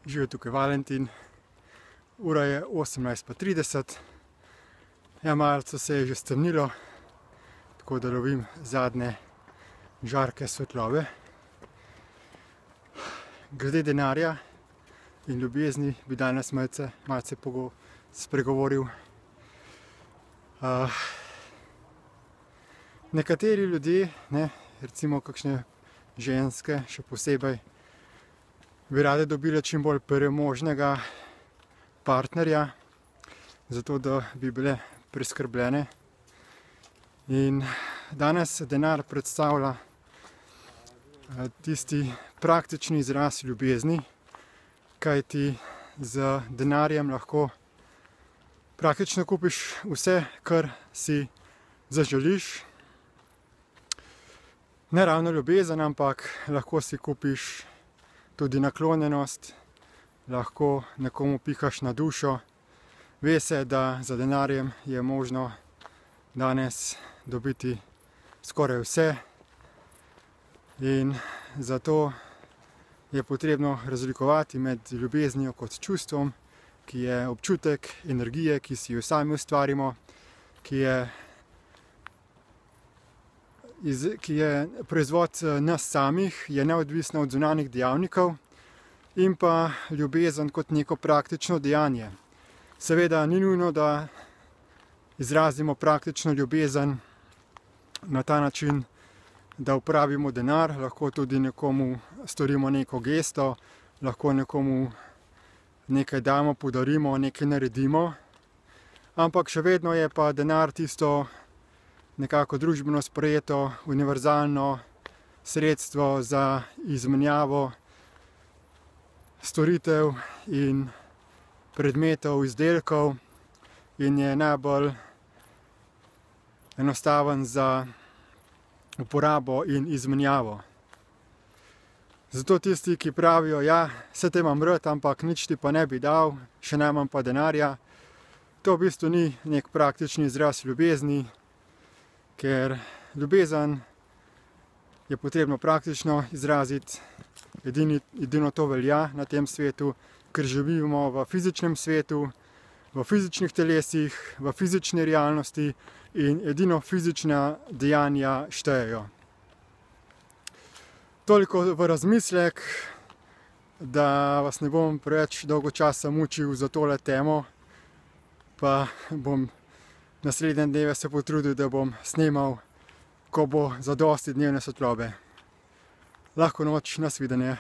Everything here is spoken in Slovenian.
Živijo tukaj Valentin, ura je 18:30, ja, malce se je že stemnilo, tako da lovim zadnje žarke svetlobe. Glede denarja in ljubezni bi danes malce spregovoril. Nekateri ljudje, recimo kakšne ženske še posebej, bi rade dobile čim bolj premožnega partnerja, zato da bi bile preskrbljene. In danes denar predstavlja tisti praktični izraz ljubezni, kajti z denarjem lahko praktično kupiš vse, kar si zaželiš. Ne ravno ljubezen, ampak lahko si kupiš tudi naklonjenost, lahko nekomu pihaš na dušo. Ve se, da za denarjem je možno danes dobiti skoraj vse in zato je potrebno razlikovati med ljubeznijo kot čustvom, ki je občutek energije, ki si jo sami ustvarimo, ki je proizvod nas samih, je neodvisna od zunanjih dejavnikov, in pa ljubezen kot neko praktično dejanje. Seveda ni nujno, da izrazimo praktično ljubezen na ta način, da uporabimo denar, lahko tudi nekomu storimo neko gesto, lahko nekomu nekaj damo, podarimo, nekaj naredimo, ampak še vedno je pa denar tisto nekako družbeno sprejeto, univerzalno sredstvo za izmenjavo storitev in predmetov, izdelkov in je najbolj enostaven za uporabo in izmenjavo. Zato tisti, ki pravijo, ja, vse te imam rad, ampak nič ti pa ne bi dal, še najmanj pa denarja, to v bistvu ni nek praktični izraz ljubezni, ker ljubezen je potrebno praktično izraziti, edino to velja na tem svetu, ker živimo v fizičnem svetu, v fizičnih telesih, v fizični realnosti in edino fizična dejanja štejejo. Toliko v razmislek, da vas ne bom preveč dolgo časa mučil za tole temo, pa bom naslednje dneve se potrudil, da bom snemal, ko bo zadosti dnevne svetlobe. Lahko noč, nasvidenje.